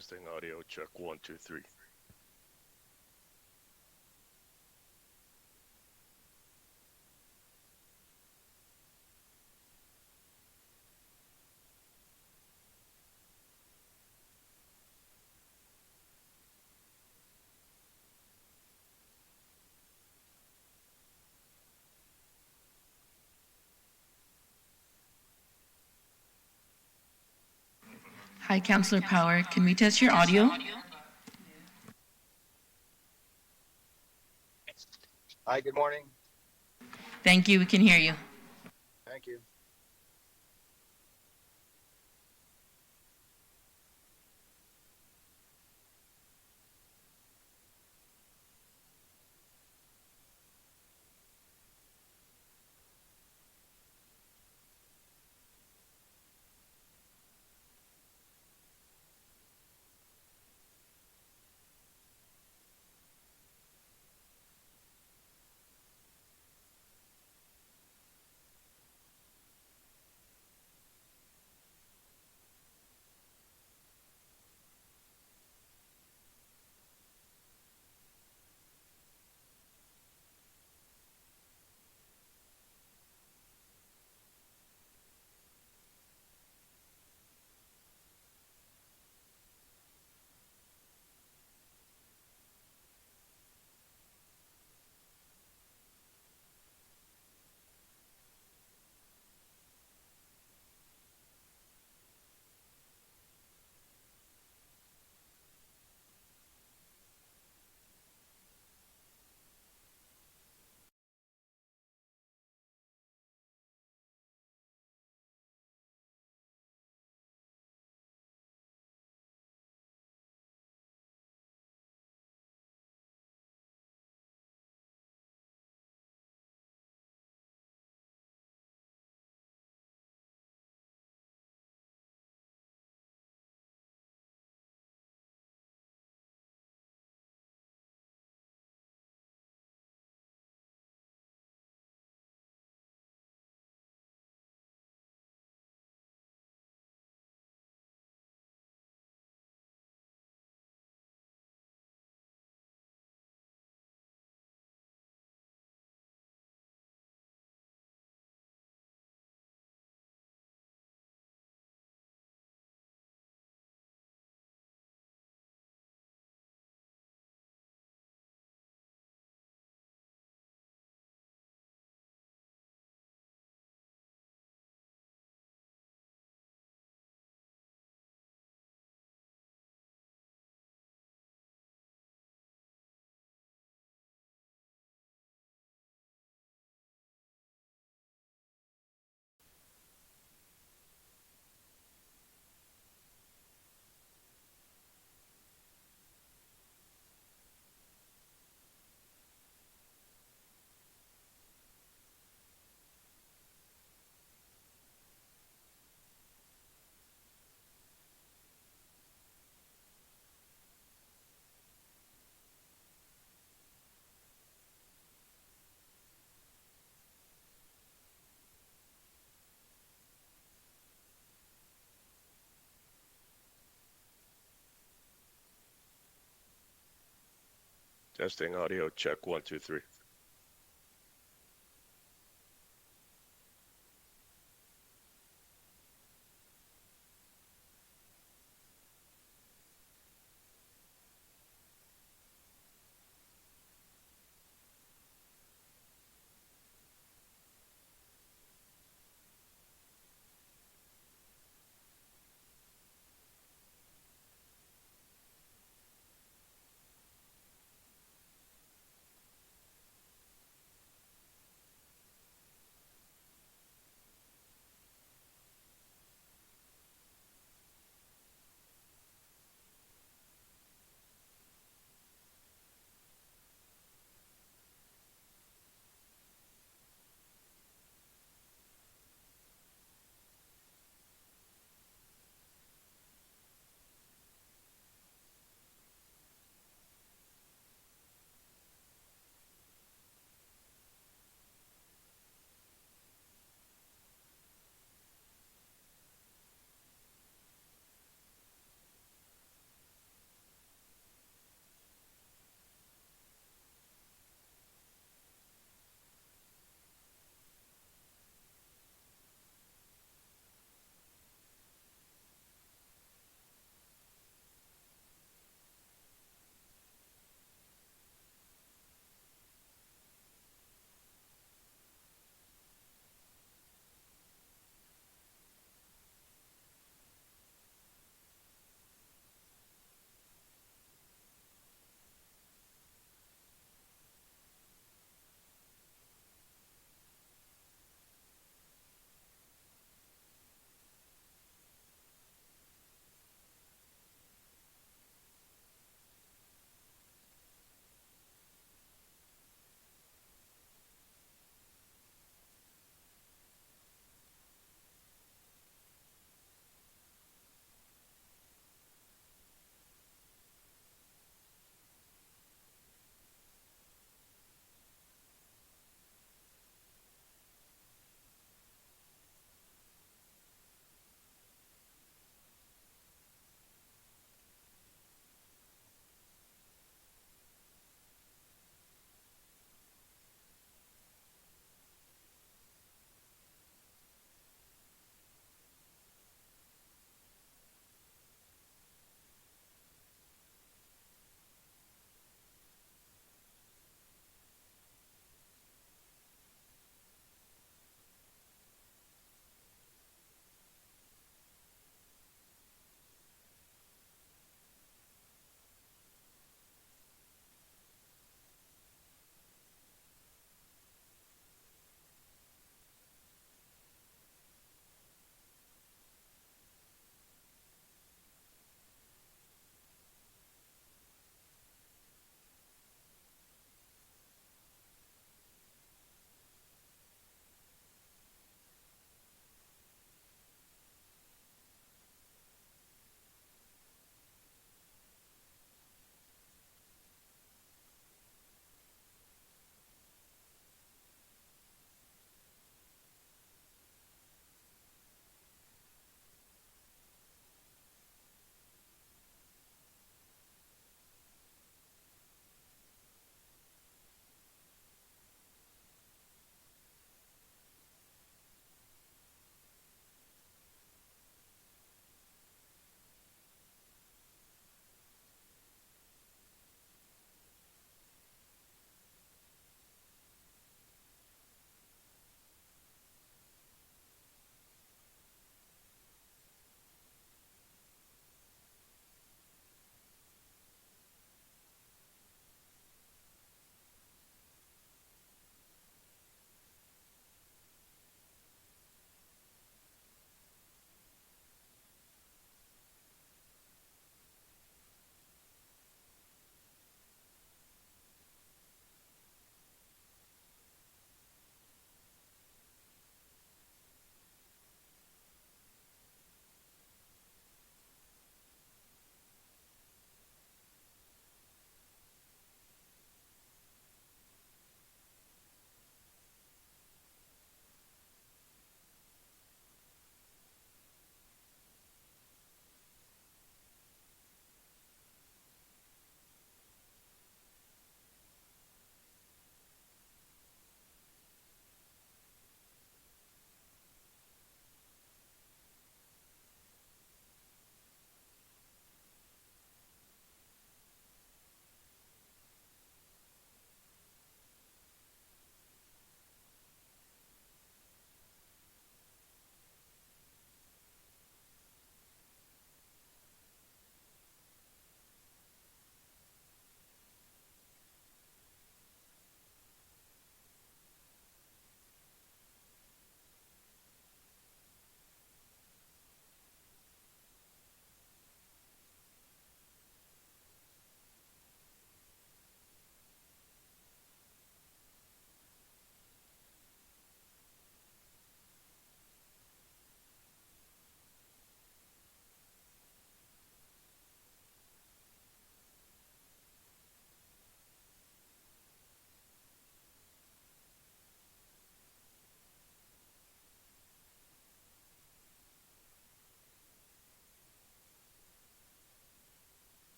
Testing audio check 1 2 3. Hi, Councillor Power. Can we test your audio? Hi, good morning. Thank you. We can hear you. Thank you. Testing audio check 1 2 3.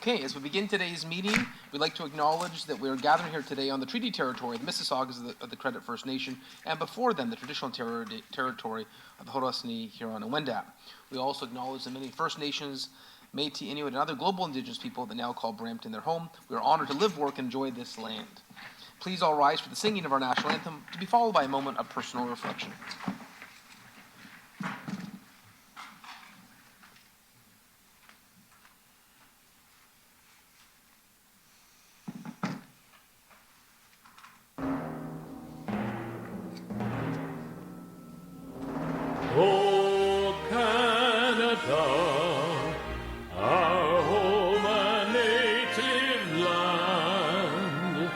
Okay, as we begin today's meeting, we'd like to acknowledge that we are gathering here today on the treaty territory of the Mississaugas of the Credit First Nation, and before them, the traditional territory of the Haudenosaunee, Huron, and Wendat. We also acknowledge the many First Nations, Métis, Inuit, and other global Indigenous people that now call Brampton their home. We are honored to live, work, and enjoy this land. Please all rise for the singing of our national anthem, to be followed by a moment of personal reflection. Oh, Canada, our home and native land,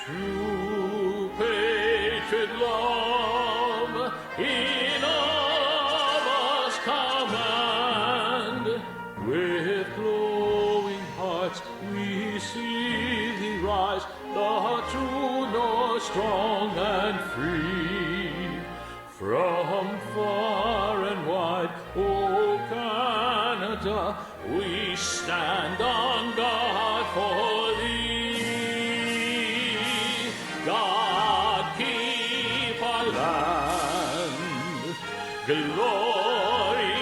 true patriot love in of us command. With glowing hearts we see thee rise, the true north, strong and free. From far and wide, oh Canada, we stand on guard for thee. God keep our land glorious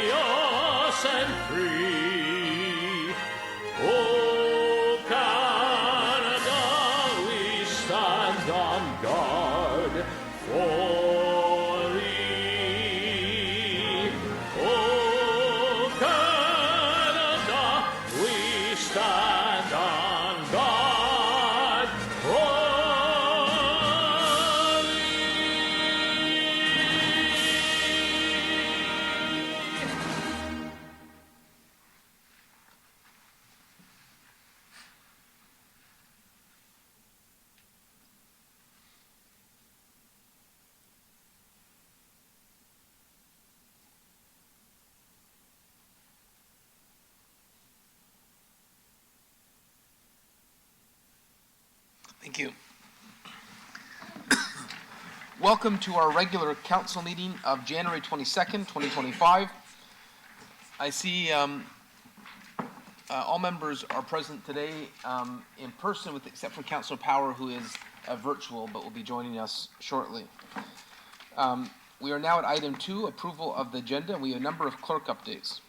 and free. Oh Canada, we stand on guard for Thank you. Welcome to our regular council meeting of January 22nd, 2025. I see all members are present today in person, except for Councillor Power, who is virtual but will be joining us shortly. We are now at item 2, approval of the agenda. We have a number of clerk updates.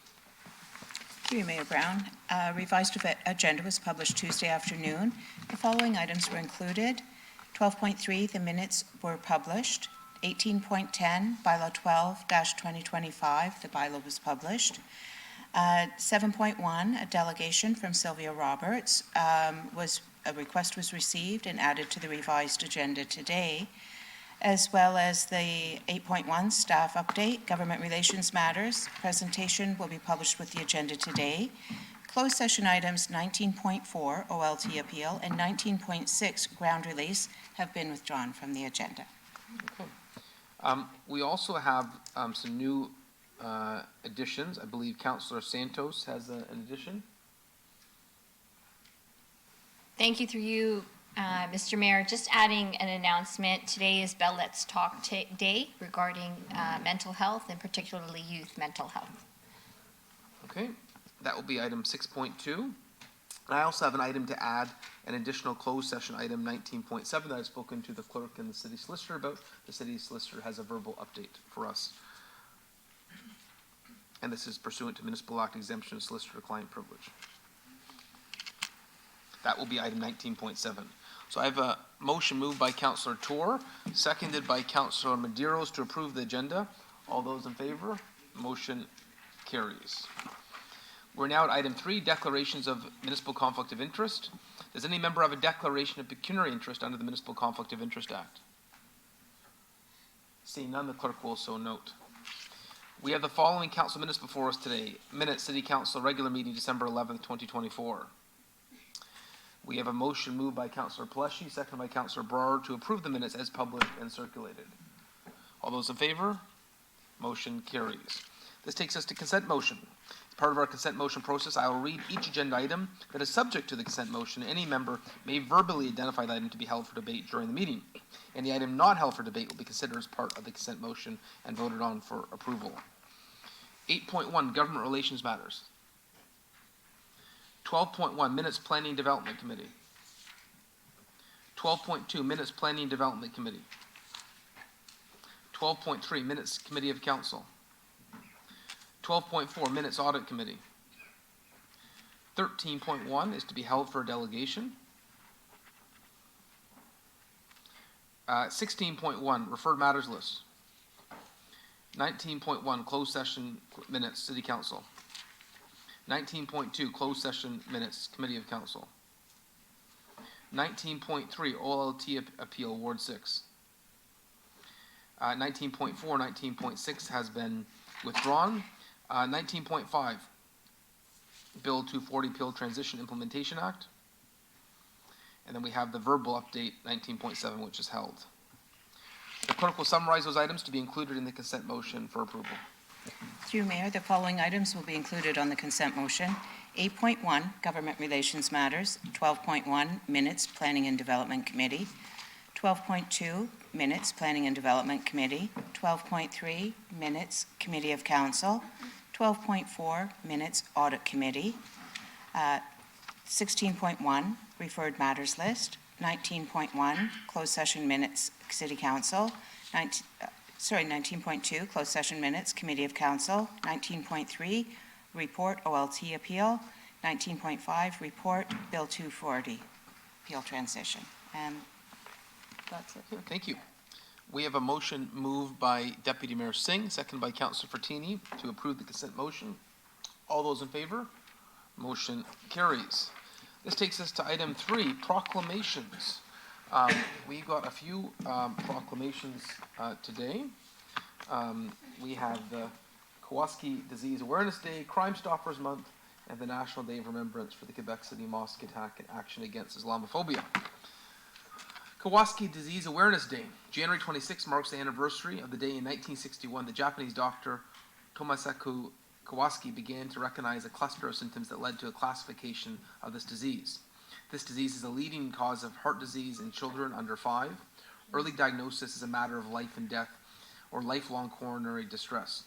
Through you, Mayor Brown. Revised agenda was published Tuesday afternoon. The following items were included. 12.3, the minutes were published. 18.10, bylaw 12-2025, the bylaw was published. 7.1, a delegation from Sylvia Roberts, a request was received and added to the revised agenda today, as well as the 8.1 staff update, government relations matters. Presentation will be published with the agenda today. Closed session items 19.4, OLT appeal, and 19.6, ground release, have been withdrawn from the agenda. Okay. We also have some new additions. I believe Councillor Santos has an addition. Thank you, through you, Mr. Mayor. Just adding an announcement. Today is Bell Let's Talk Day regarding mental health, and particularly youth mental health. Okay, that will be item 6.2. I also have an item to add, an additional closed session item 19.7 that I've spoken to the clerk and the city solicitor about. The city solicitor has a verbal update for us. And this is pursuant to Municipal Act exemption of solicitor-client privilege. That will be item 19.7. So I have a motion moved by Councillor Tour, seconded by Councillor Medeiros to approve the agenda. All those in favor? Motion carries. We're now at item 3, declarations of municipal conflict of interest. Does any member have a declaration of pecuniary interest under the Municipal Conflict of Interest Act? Seeing none, the clerk will so note. We have the following council minutes before us today. Minutes, City Council regular meeting December 11th, 2024. We have a motion moved by Councillor Paleshi, seconded by Councillor Brar to approve the minutes as published and circulated. All those in favor? Motion carries. This takes us to consent motion. As part of our consent motion process, I will read each agenda item that is subject to the consent motion. Any member may verbally identify the item to be held for debate during the meeting. Any item not held for debate will be considered as part of the consent motion and voted on for approval. 8.1, government relations matters. 12.1, Minutes Planning Development Committee. 12.2, Minutes Planning Development Committee. 12.3, Minutes Committee of Council. 12.4, Minutes Audit Committee. 13.1 is to be held for a delegation. 16.1, Referred Matters List. 19.1, Closed Session Minutes, City Council. 19.2, Closed Session Minutes, Committee of Council. 19.3, OLT Appeal, Ward 6. 19.4, 19.6 has been withdrawn. 19.5, Bill 240, Peel Transition Implementation Act. And then we have the verbal update, 19.7, which is held. The clerk will summarize those items to be included in the consent motion for approval. Through Mayor, the following items will be included on the consent motion. 8.1, Government Relations Matters. 12.1, Minutes, Planning and Development Committee. 12.2, Minutes, Planning and Development Committee. 12.3, Minutes, Committee of Council. 12.4, Minutes, Audit Committee. 16.1, Referred Matters List. 19.1, Closed Session Minutes, City Council. 19.2, Closed Session Minutes, Committee of Council. 19.3, Report OLT Appeal. 19.5, Report Bill 240, Appeal Transition. And that's it. Thank you. We have a motion moved by Deputy Mayor Singh, seconded by Councillor Fertini, to approve the consent motion. All those in favor? Motion carries. This takes us to item 3, proclamations. We got a few proclamations today. We have the Kawasaki Disease Awareness Day, Crime Stoppers Month, and the National Day of Remembrance for the Quebec City Mosque attack and action against Islamophobia. Kawasaki Disease Awareness Day. January 26 marks the anniversary of the day in 1961 the Japanese doctor Tomasaku Kawasaki began to recognize a cluster of symptoms that led to a classification of this disease. This disease is a leading cause of heart disease in children under 5. Early diagnosis is a matter of life and death or lifelong coronary distress.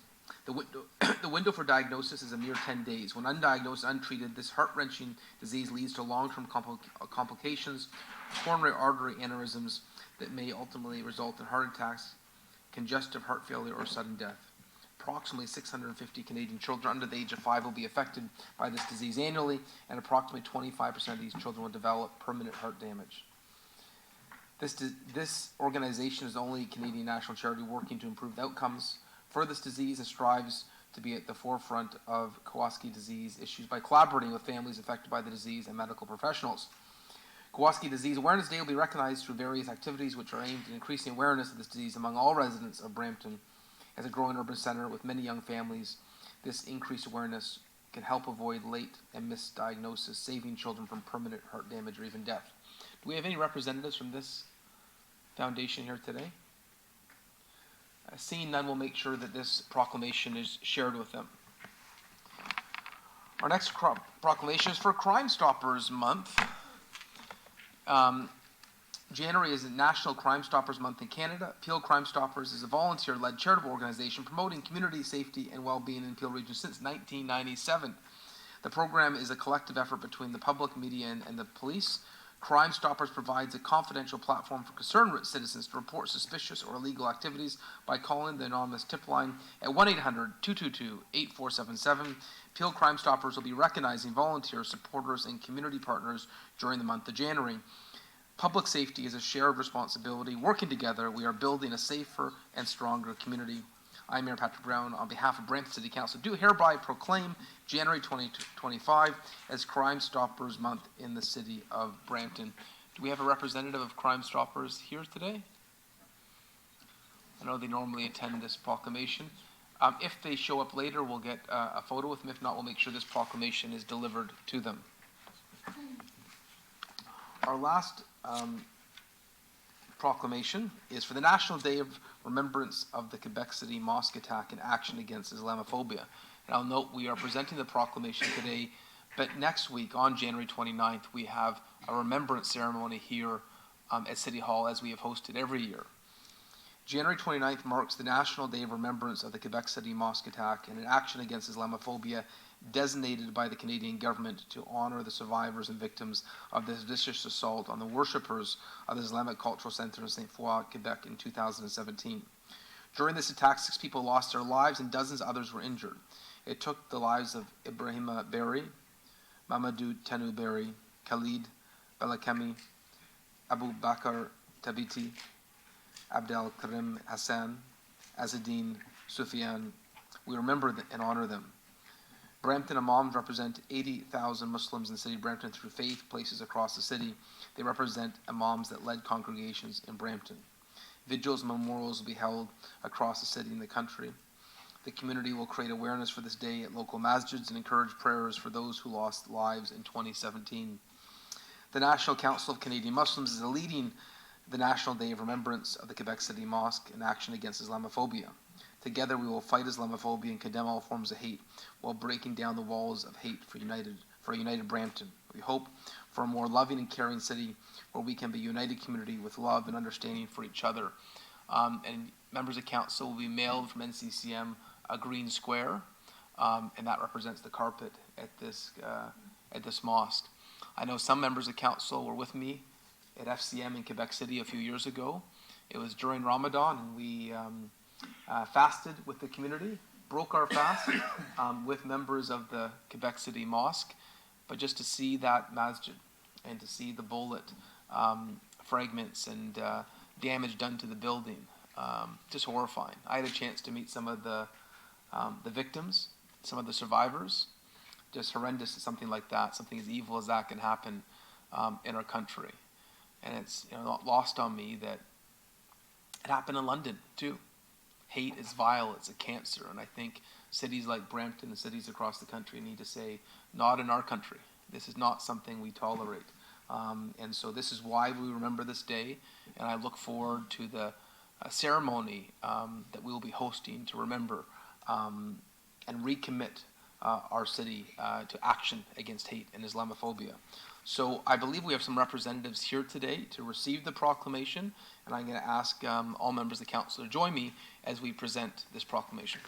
The window for diagnosis is a mere 10 days. When undiagnosed and untreated, this heart-wrenching disease leads to long-term complications, coronary artery aneurysms that may ultimately result in heart attacks, congestive heart failure, or sudden death. Approximately 650 Canadian children under the age of 5 will be affected by this disease annually, and approximately 25% of these children will develop permanent heart damage. This organization is the only Canadian national charity working to improve the outcomes for this disease and strives to be at the forefront of Kawasaki disease issues by collaborating with families affected by the disease and medical professionals. Kawasaki Disease Awareness Day will be recognized through various activities which are aimed at increasing awareness of this disease among all residents of Brampton. As a growing urban center with many young families, this increased awareness can help avoid late and misdiagnosis, saving children from permanent heart damage or even death. Do we have any representatives from this foundation here today? Seeing none, we'll make sure that this proclamation is shared with them. Our next proclamation is for Crime Stoppers Month. January is National Crime Stoppers Month in Canada. Peel Crime Stoppers is a volunteer-led charitable organization promoting community safety and well-being in Peel region since 1997. The program is a collective effort between the public, media, and the police. Crime Stoppers provides a confidential platform for concerned citizens to report suspicious or illegal activities by calling the anonymous tip line at 1-800-222-8477. Peel Crime Stoppers will be recognizing volunteers, supporters, and community partners during the month of January. Public safety is a shared responsibility. Working together, we are building a safer and stronger community. I'm Mayor Patrick Brown. On behalf of Brampton City Council, do hereby proclaim January 2025 as Crime Stoppers Month in the city of Brampton. Do we have a representative of Crime Stoppers here today? I know they normally attend this proclamation. If they show up later, we'll get a photo with them. If not, we'll make sure this proclamation is delivered to them. Our last proclamation is for the National Day of Remembrance of the Quebec City Mosque attack and action against Islamophobia. And I'll note we are presenting the proclamation today, but next week on January 29th, we have a remembrance ceremony here at City Hall as we have hosted every year. January 29th marks the National Day of Remembrance of the Quebec City Mosque attack and an action against Islamophobia designated by the Canadian government to honor the survivors and victims of this vicious assault on the worshippers of the Islamic Cultural Centre in St. Foy, Quebec in 2017. During this attack, 6 people lost their lives and dozens of others were injured. It took the lives of Ibrahima Berry, Mamadou Tenu Berry, Khalid Belakemi, Abu Bakr Tabiti, Abdel Karim Hassan, Azzedine Sufyan. We remember and honor them. Brampton Imams represent 80,000 Muslims in the city of Brampton through faith places across the city. They represent imams that led congregations in Brampton. Vigils and memorials will be held across the city and the country. The community will create awareness for this day at local masjids and encourage prayers for those who lost lives in 2017. The National Council of Canadian Muslims is leading the National Day of Remembrance of the Quebec City Mosque in action against Islamophobia. Together we will fight Islamophobia and condemn all forms of hate while breaking down the walls of hate for a united Brampton. We hope for a more loving and caring city where we can be a united community with love and understanding for each other. And members of council will be mailed from NCCM a green square, and that represents the carpet at this mosque. I know some members of council were with me at FCM in Quebec City a few years ago. It was during Ramadan, and we fasted with the community, broke our fast with members of the Quebec City Mosque, but just to see that masjid and to see the bullet fragments and damage done to the building, just horrifying. I had a chance to meet some of the victims, some of the survivors. Just horrendous that something like that, something as evil as that can happen in our country. And it's not lost on me that it happened in London too. Hate is vile, it's a cancer, and I think cities like Brampton and cities across the country need to say, not in our country. This is not something we tolerate. And so this is why we remember this day, and I look forward to the ceremony that we will be hosting to remember and recommit our city to action against hate and Islamophobia. So I believe we have some representatives here today to receive the proclamation, and I'm going to ask all members of the council to join me as we present this proclamation.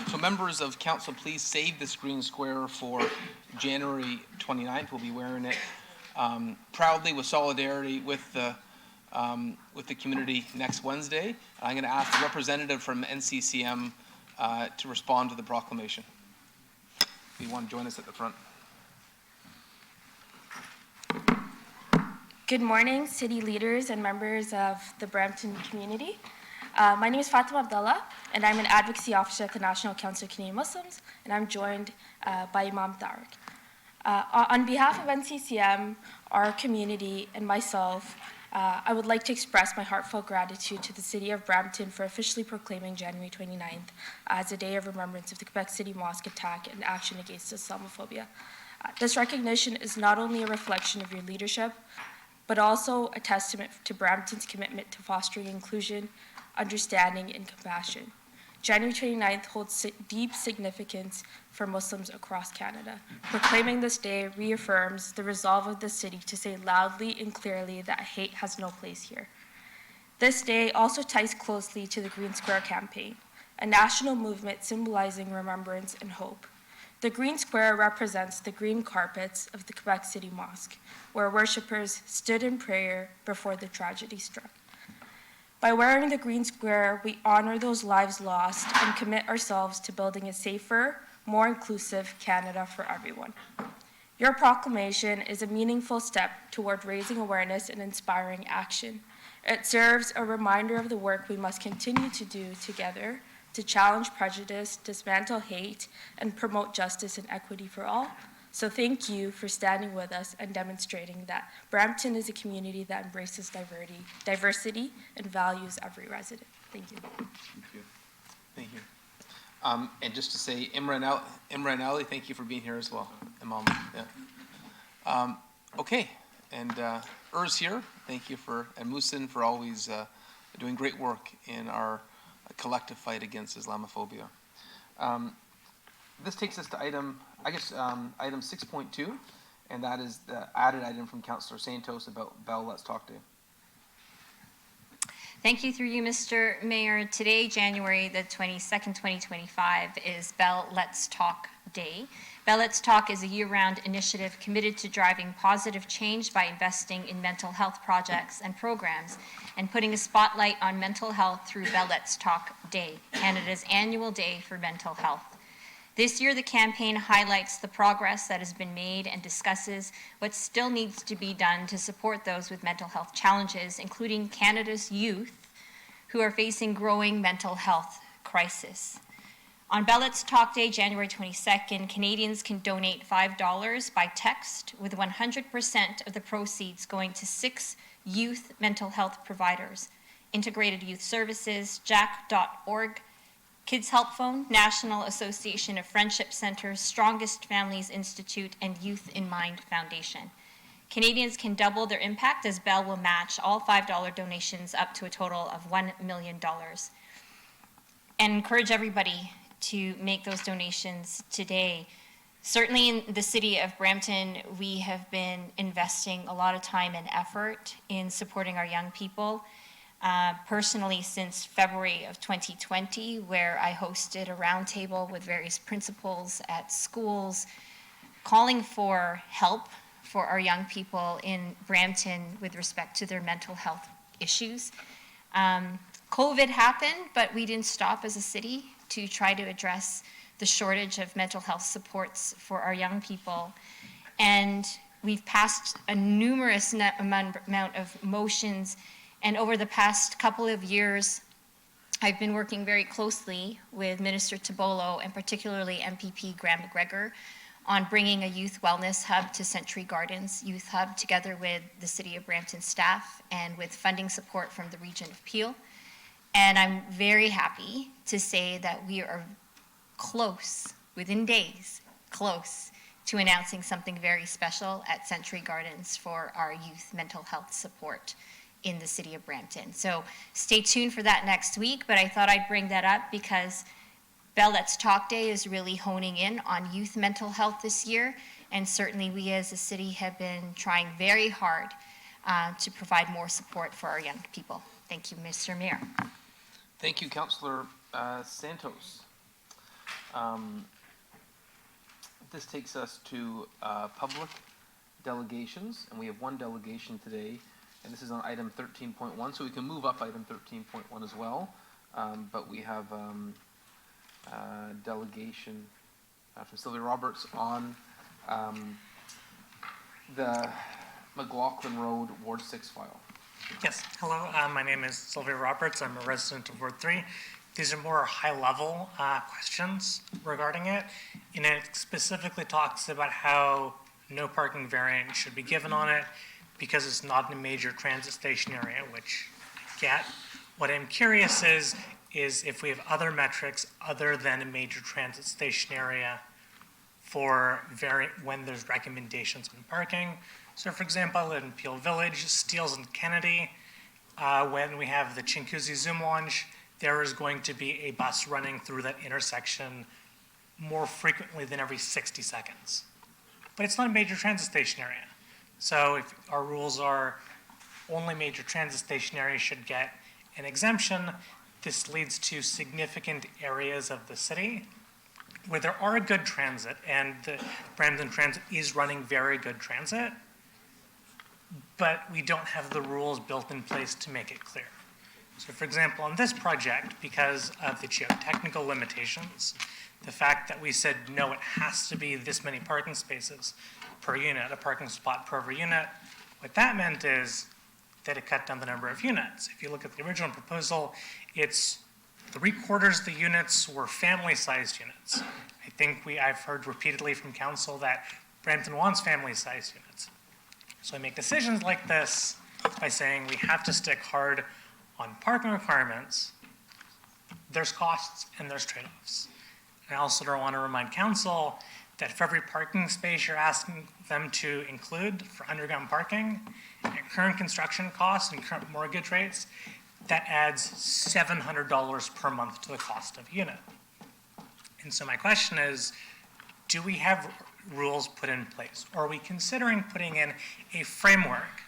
So members of council, please save this green square for January 29th. We'll be wearing it proudly with solidarity with the community next Wednesday. I'm going to ask the representative from NCCM to respond to the proclamation. If you want to join us at the front. Good morning, city leaders and members of the Brampton community. My name is Fatima Abdullah, and I'm an advocacy officer at the National Council of Canadian Muslims, and I'm joined by Imam Tariq. On behalf of NCCM, our community, and myself, I would like to express my heartfelt gratitude to the City of Brampton for officially proclaiming January 29th as a day of remembrance of the Quebec City Mosque attack and action against Islamophobia. This recognition is not only a reflection of your leadership, but also a testament to Brampton's commitment to fostering inclusion, understanding, and compassion. January 29th holds deep significance for Muslims across Canada. Proclaiming this day reaffirms the resolve of the city to say loudly and clearly that hate has no place here. This day also ties closely to the Green Square campaign, a national movement symbolizing remembrance and hope. The Green Square represents the green carpets of the Quebec City Mosque, where worshippers stood in prayer before the tragedy struck. By wearing the Green Square, we honor those lives lost and commit ourselves to building a safer, more inclusive Canada for everyone. Your proclamation is a meaningful step toward raising awareness and inspiring action. It serves a reminder of the work we must continue to do together to challenge prejudice, dismantle hate, and promote justice and equity for all. So thank you for standing with us and demonstrating that Brampton is a community that embraces diversity and values every resident. Thank you. Thank you. Thank you. And just to say, Imran Ali, thank you for being here as well. Imam, yeah. Okay, and Ur's here. Thank you and Musin for always doing great work in our collective fight against Islamophobia. This takes us to item 6.2, and that is the added item from Councillor Santos about Bell Let's Talk Day. Thank you through you, Mr. Mayor. Today, January the 22nd, 2025, is Bell Let's Talk Day. Bell Let's Talk is a year-round initiative committed to driving positive change by investing in mental health projects and programs and putting a spotlight on mental health through Bell Let's Talk Day, Canada's annual day for mental health. This year, the campaign highlights the progress that has been made and discusses what still needs to be done to support those with mental health challenges, including Canada's youth who are facing growing mental health crisis. On Bell Let's Talk Day, January 22nd, Canadians can donate $5 by text, with 100% of the proceeds going to 6 youth mental health providers: Integrated Youth Services, jack.org, Kids Help Phone, National Association of Friendship Centers, Strongest Families Institute, and Youth in Mind Foundation. Canadians can double their impact as Bell will match all $5 donations up to a total of $1 million. And encourage everybody to make those donations today. Certainly in the city of Brampton, we have been investing a lot of time and effort in supporting our young people. Personally, since February of 2020, where I hosted a roundtable with various principals at schools, calling for help for our young people in Brampton with respect to their mental health issues. COVID happened, but we didn't stop as a city to try to address the shortage of mental health supports for our young people. And we've passed a numerous amount of motions. And over the past couple of years, I've been working very closely with Minister Tibolo and particularly MPP Graham McGregor on bringing a youth wellness hub to Century Gardens Youth Hub, together with the City of Brampton staff and with funding support from the Region of Peel. And I'm very happy to say that we are close, within days, close to announcing something very special at Century Gardens for our youth mental health support in the city of Brampton. So stay tuned for that next week, but I thought I'd bring that up because Bell Let's Talk Day is really honing in on youth mental health this year, and certainly we as a city have been trying very hard to provide more support for our young people. Thank you, Mr. Mayor. Thank you, Councillor Santos. This takes us to public delegations, and we have one delegation today, and this is on item 13.1, so we can move up item 13.1 as well, but we have delegation from Sylvia Roberts on the McLaughlin Road Ward 6 file. Yes, hello, my name is Sylvia Roberts. I'm a resident of Ward 3. These are more high-level questions regarding it, and it specifically talks about how no parking variance should be given on it because it's not in a major transit station area, which I get. What I'm curious is if we have other metrics other than a major transit station area for when there's recommendations on parking. So for example, I live in Peel Village, Steeles and Kennedy. When we have the Chinguacousy Zoom launch, there is going to be a bus running through that intersection more frequently than every 60 seconds. But it's not a major transit station area. So if our rules are only major transit station areas should get an exemption, this leads to significant areas of the city where there are good transit, and the Brampton Transit is running very good transit, but we don't have the rules built in place to make it clear. So for example, on this project, because of the geotechnical limitations, the fact that we said, no, it has to be this many parking spaces per unit, a parking spot per every unit, what that meant is that it cut down the number of units. If you look at the original proposal, it's 3/4 of the units were family-sized units. I think I've heard repeatedly from council that Brampton wants family-sized units. So I make decisions like this by saying we have to stick hard on parking requirements. There's costs and there's trade-offs. I also don't want to remind council that for every parking space you're asking them to include for underground parking, at current construction costs and current mortgage rates, that adds $700 per month to the cost of a unit. And so my question is, do we have rules put in place? Or are we considering putting in a framework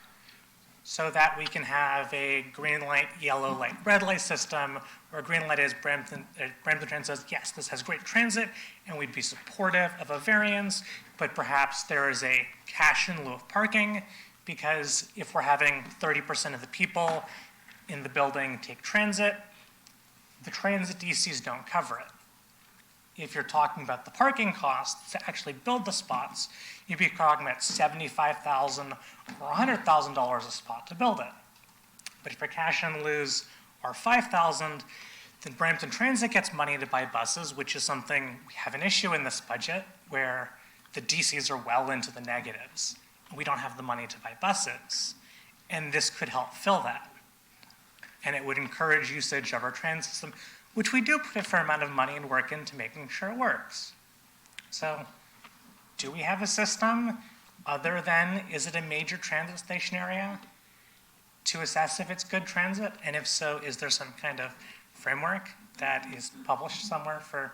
so that we can have a green light, yellow light, red light system, where green light is Brampton Transit says, yes, this has great transit, and we'd be supportive of a variance, but perhaps there is a cash in lieu of parking, because if we're having 30% of the people in the building take transit, the transit DCs don't cover it. If you're talking about the parking costs to actually build the spots, you'd be talking about $75,000 or $100,000 a spot to build it. But if your cash in lieus are $5,000, then Brampton Transit gets money to buy buses, which is something we have an issue in this budget where the DCs are well into the negatives. We don't have the money to buy buses, and this could help fill that. And it would encourage usage of our transit system, which we do put a fair amount of money and work into making sure it works. So, do we have a system other than, is it a major transit station area, to assess if it's good transit? And if so, is there some kind of framework that is published somewhere for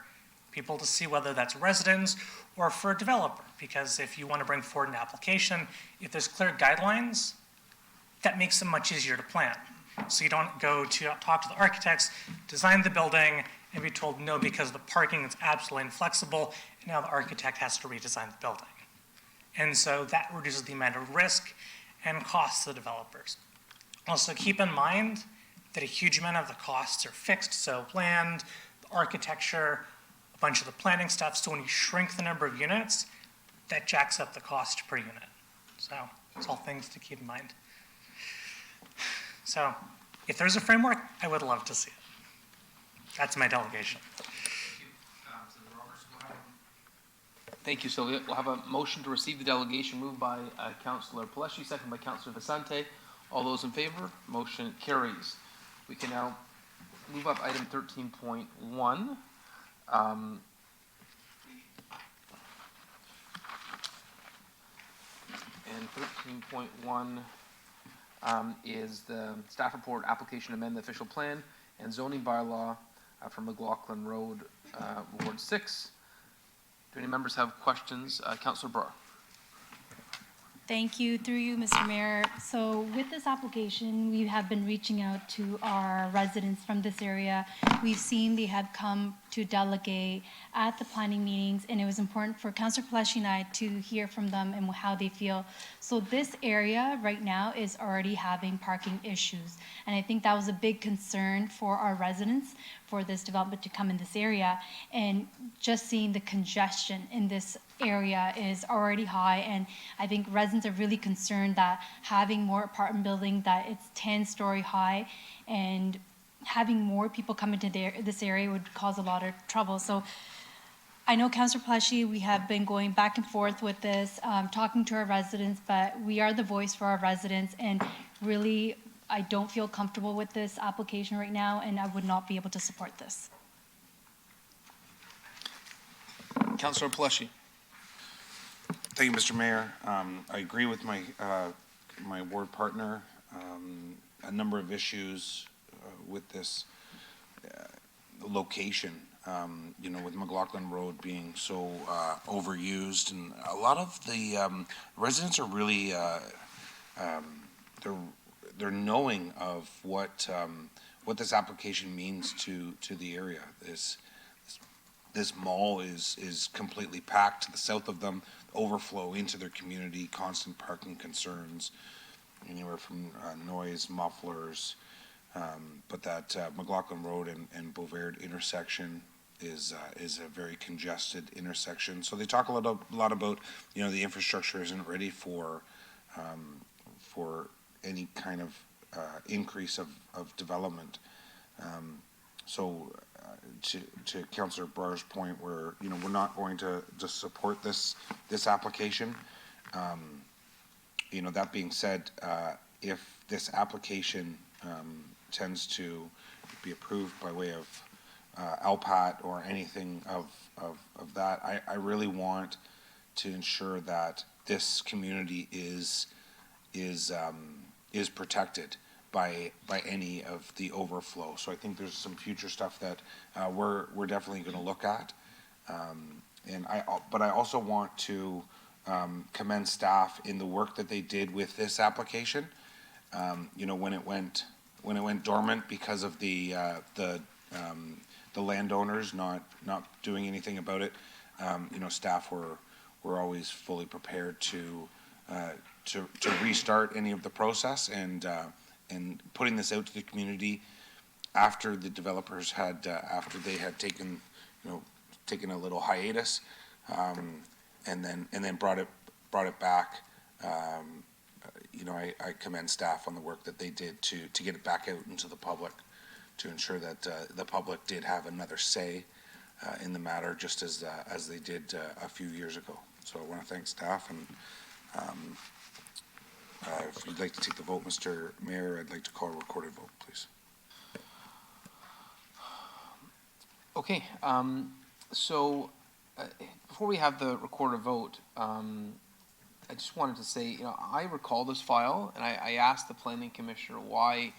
people to see whether that's residents or for a developer? Because if you want to bring forward an application, if there's clear guidelines, that makes it much easier to plan. So you don't go to talk to the architects, design the building, and be told no because the parking is absolutely inflexible, and now the architect has to redesign the building. And so that reduces the amount of risk and costs to the developers. Also keep in mind that a huge amount of the costs are fixed, so land, the architecture, a bunch of the planning stuff, so when you shrink the number of units, that jacks up the cost per unit. So it's all things to keep in mind. So if there's a framework, I would love to see it. That's my delegation. Thank you, Sylvia. We'll have a motion to receive the delegation moved by Councillor Pelletier, second by Councillor Vicente. All those in favor? Motion carries. We can now move up item 13.1. And 13.1 is the staff report application amend the official plan and zoning bylaw for McLaughlin Road, Ward 6. Do any members have questions? Councillor Burr. Thank you. Through you, Mr. Mayor. So with this application, we have been reaching out to our residents from this area. We've seen they have come to delegate at the planning meetings, and it was important for Councillor Pelletier and I to hear from them and how they feel. So this area right now is already having parking issues, and I think that was a big concern for our residents for this development to come in this area. And just seeing the congestion in this area is already high, and I think residents are really concerned that having more apartment building that it's 10-story high and having more people come into this area would cause a lot of trouble. So I know Councillor Pleshy, we have been going back and forth with this, talking to our residents, but we are the voice for our residents, and really, I don't feel comfortable with this application right now, and I would not be able to support this. Councillor Pleshy. Thank you, Mr. Mayor. I agree with my my ward partner. A number of issues with this location. With McLaughlin Road being so overused, and a lot of the residents are really they're knowing of what this application means to the area. This mall is completely packed to the south of them, overflow into their community, constant parking concerns, anywhere from noise, mufflers, but that McLaughlin Road and Bovaird intersection is a very congested intersection. So they talk a lot about, the infrastructure isn't ready for any kind of increase of development. To Councillor Brar's point, where we're not going to just support this application. That being said, if this application tends to be approved by way of LPAT or anything of that, I really want to ensure that this community is protected by any of the overflow. So I think there's some future stuff that we're definitely going to look at, but I also want to commend staff in the work that they did with this application. When it went dormant because of the landowners not doing anything about it, staff were always fully prepared to restart any of the process and putting this out to the community after the developers had after they had taken a little hiatus, and then brought it back. I commend staff on the work that they did to get it back out into the public, to ensure that the public did have another say in the matter, just as they did a few years ago. So I want to thank staff, and if you'd like to take the vote, Mr. Mayor, I'd like to call a recorded vote, please. Okay, before we have the recorded vote, I just wanted to say, I recall this file, and I asked the planning commissioner why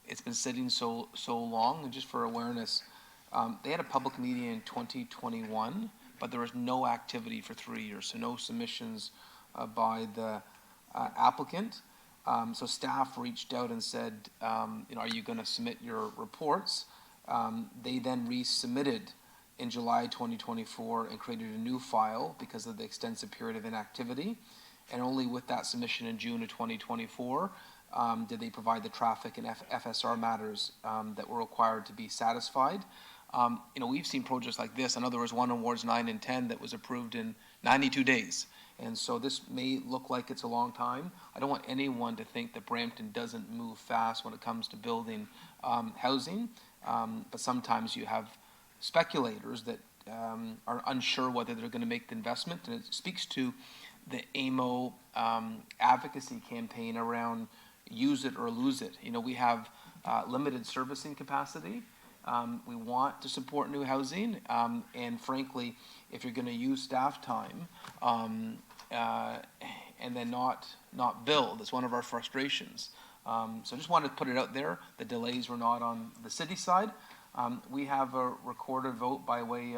it's been sitting so long, and just for awareness, they had a public meeting in 2021, but there was no activity for 3 years, so no submissions by the applicant. So staff reached out and said, are you going to submit your reports? They then resubmitted in July 2024 and created a new file because of the extensive period of inactivity. And only with that submission in June of 2024 did they provide the traffic and FSR matters that were required to be satisfied. We've seen projects like this. I know there was one in Wards 9 and 10 that was approved in 92 days. And so this may look like it's a long time. I don't want anyone to think that Brampton doesn't move fast when it comes to building housing. But sometimes you have speculators that are unsure whether they're going to make the investment. And it speaks to the AMO advocacy campaign around use it or lose it. We have limited servicing capacity. We want to support new housing. And frankly, if you're going to use staff time and then not build, it's one of our frustrations. So I just wanted to put it out there. The delays were not on the city side. We have a recorded vote by way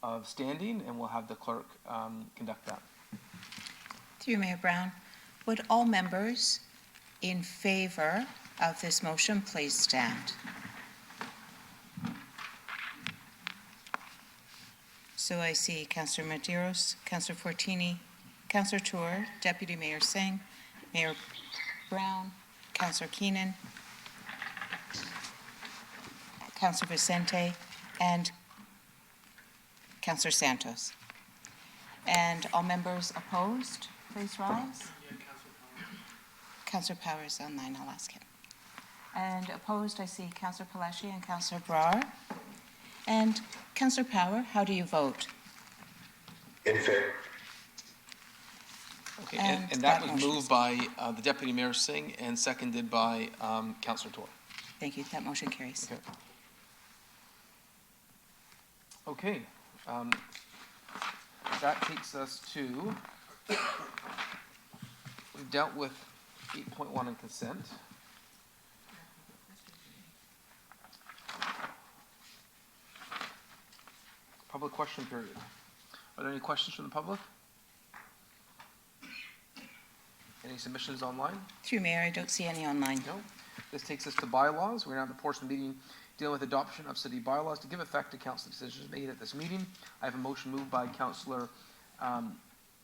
of standing, and we'll have the clerk conduct that. Through Mayor Brown, would all members in favor of this motion please stand? So I see Councillor Medeiros, Councillor Fortini, Councillor Tour, Deputy Mayor Singh, Mayor Brown, Councillor Keenan, Councillor Vicente, and Councillor Santos. And all members opposed, please rise. Councillor Power is online, I'll ask him. And opposed, I see Councillor Palashi and Councillor Brar. And Councillor Power, how do you vote? In favor. Okay, And and that that was motion moved by the Deputy Mayor Singh and seconded by Councillor Tory. Thank you. That motion carries. Okay, that takes us to, we've dealt with 8.1 on consent. Public question period. Are there any questions from the public? Any submissions online? Through Mayor, I don't see any online. No. This takes us to bylaws. We're now at the portion of the meeting dealing with adoption of city bylaws to give effect to council decisions made at this meeting. I have a motion moved by Councillor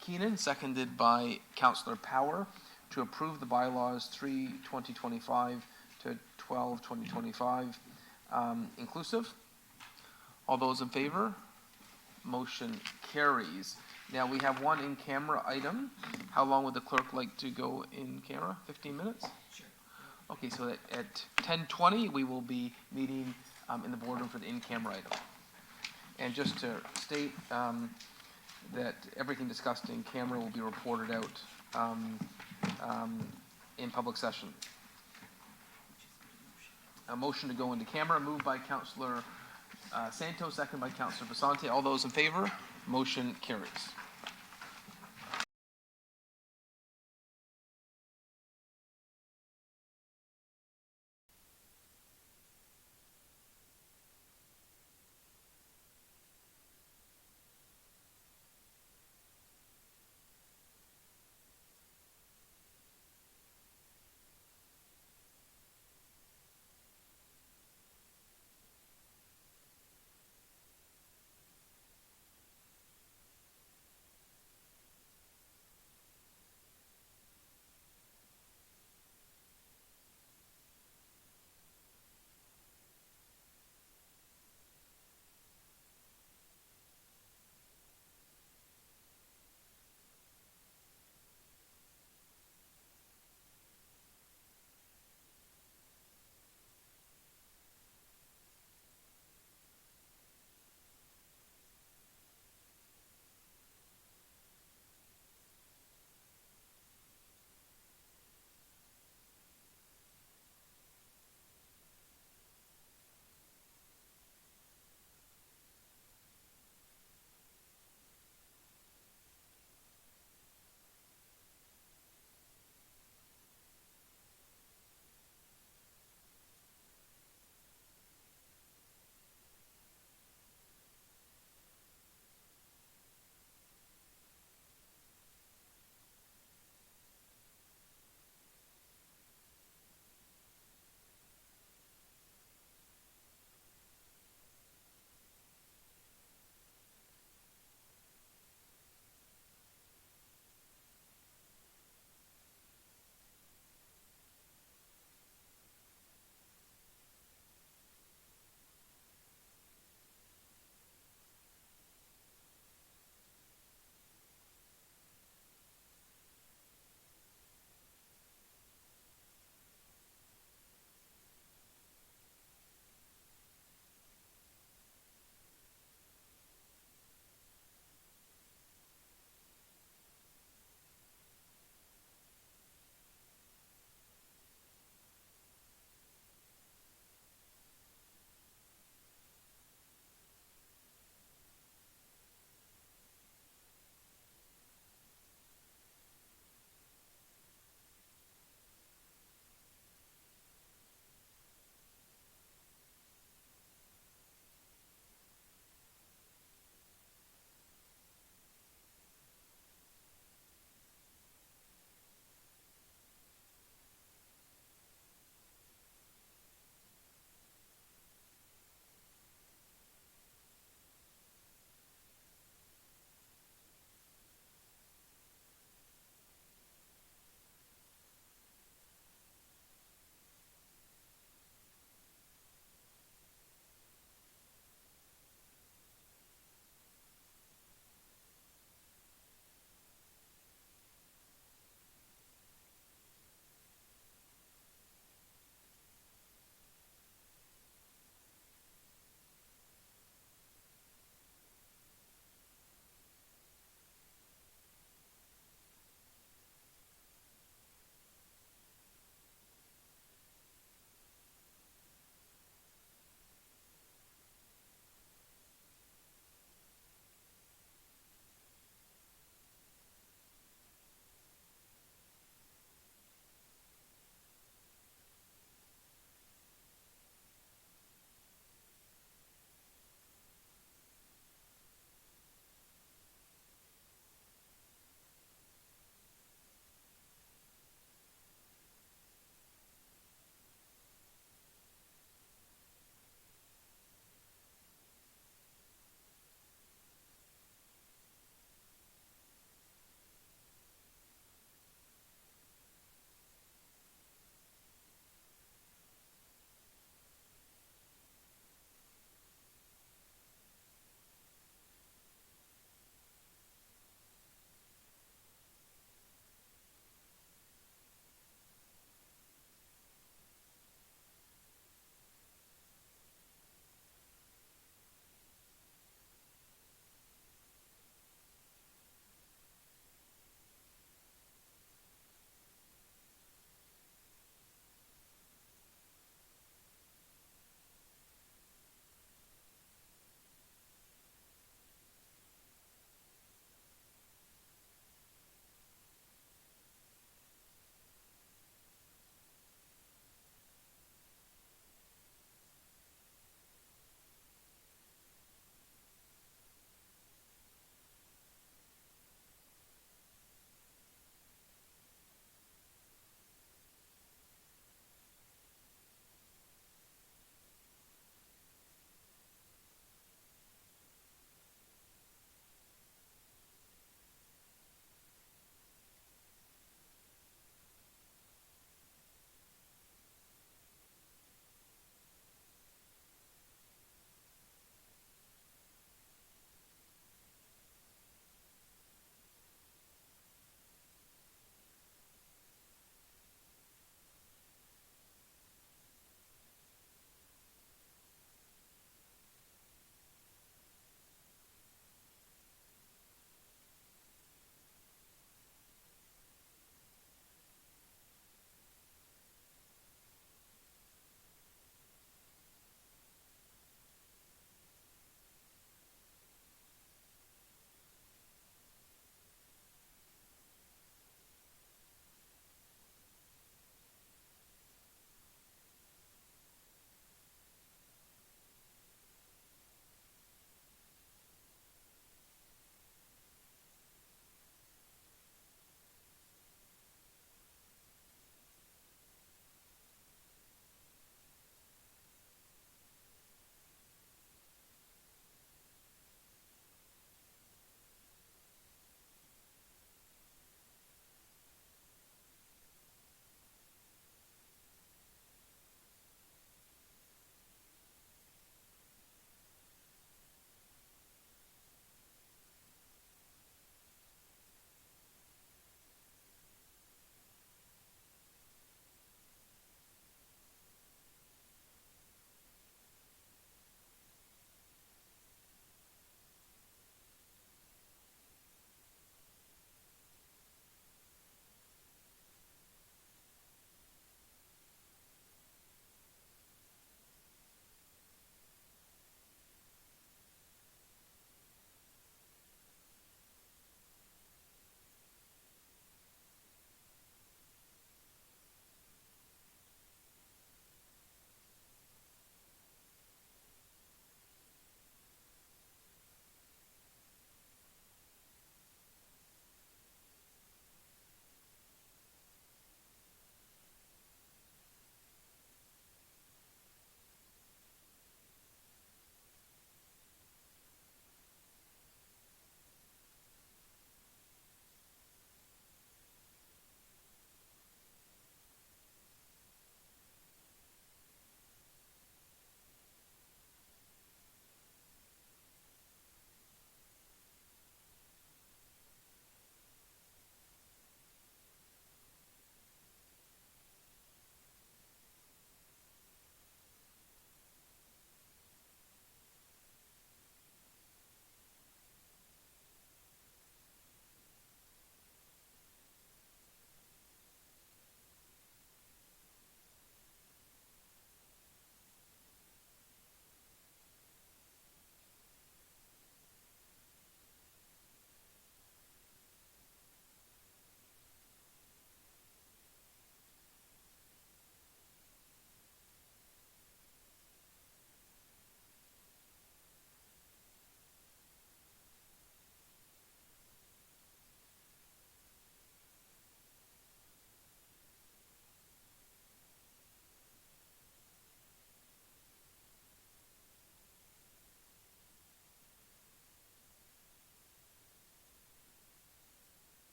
Keenan, seconded by Councillor Power, to approve the bylaws 3/2025 to 12/2025 inclusive. All those in favor? Motion carries. Now, we have one in-camera item. How long would the clerk like to go in camera? 15 minutes? Sure. Okay, so at 10:20, we will be meeting in the boardroom for the in-camera item. And just to state that everything discussed in camera will be reported out in public session. A motion to go into camera, moved by Councillor Santos, second by Councillor Basante. All those in favor? Motion carries.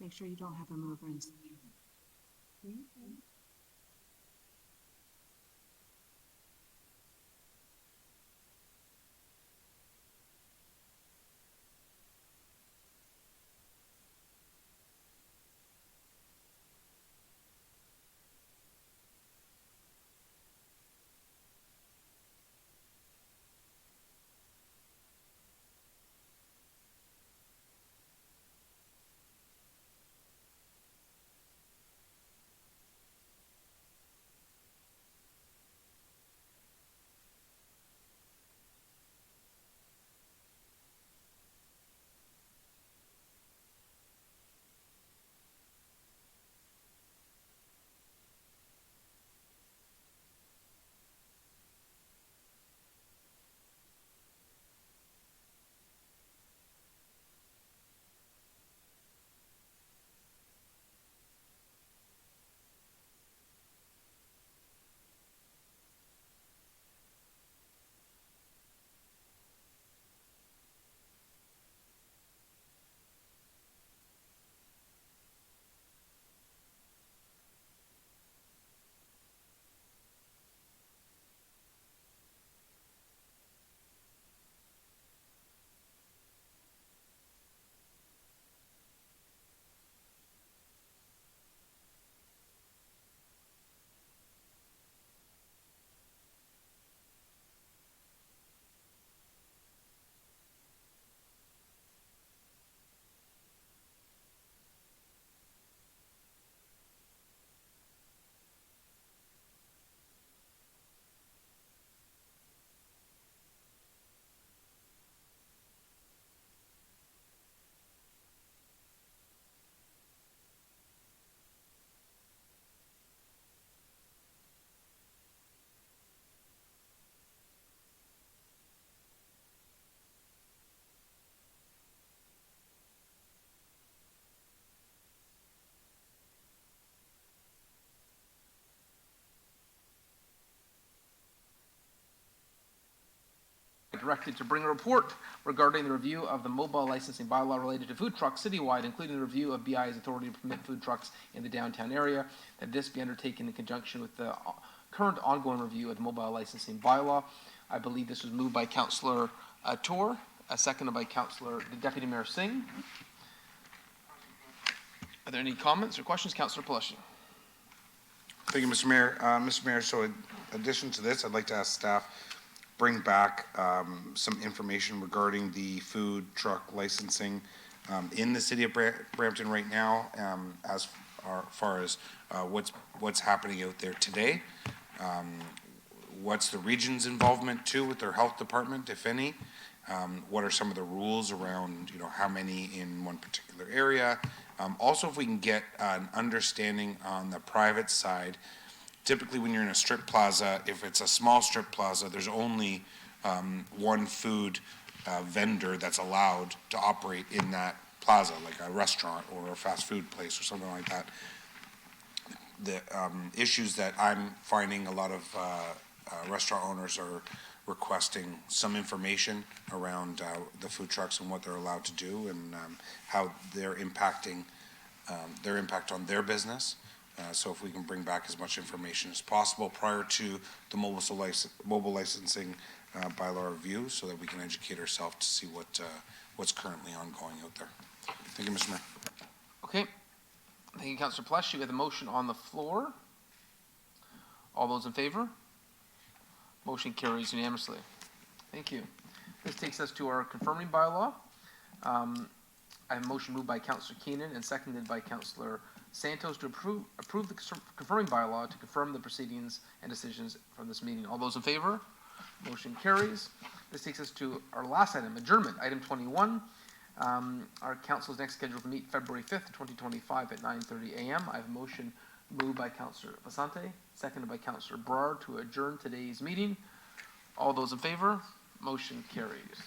make sure you don't have a mover and second. Directed to bring a report regarding the review of the mobile licensing bylaw related to food trucks citywide, including the review of BI's authority to permit food trucks in the downtown area, that this be undertaken in conjunction with the current ongoing review of the mobile licensing bylaw. I believe this was moved by Councillor Tour, seconded by Councillor Deputy Mayor Singh. Are there any comments or questions? Councillor Palashi. Thank you, Mr. Mayor. Mr. Mayor, so in addition to this, I'd like to ask staff bring back some information regarding the food truck licensing in the city of Brampton right now, as far as what's happening out there today. What's the region's involvement too with their health department, if any? What are some of the rules around, how many in one particular area? Also, if we can get an understanding on the private side. Typically, when you're in a strip plaza, if it's a small strip plaza, there's only one food vendor that's allowed to operate in that plaza, like a restaurant or a fast food place or something like that. The issues that I'm finding, a lot of restaurant owners are requesting some information around the food trucks and what they're allowed to do and how they're impacting their impact on their business. So if we can bring back as much information as possible prior to the mobile licensing bylaw review, so that we can educate ourselves to see what's currently ongoing out there. Thank you, Mr. Mayor. Okay. Thank you, Councillor Plush. We have the motion on the floor. All those in favor? Motion carries unanimously. Thank you. This takes us to our confirming bylaw. I have a motion moved by Councillor Keenan and seconded by Councillor Santos to approve the confirming bylaw to confirm the proceedings and decisions from this meeting. All those in favor? Motion carries. This takes us to our last item, adjournment, item 21. Our council is next scheduled to meet February 5th, 2025 at 9:30 a.m. I have a motion moved by Councillor Basante, seconded by Councillor Brar to adjourn today's meeting. All those in favor? Motion carries.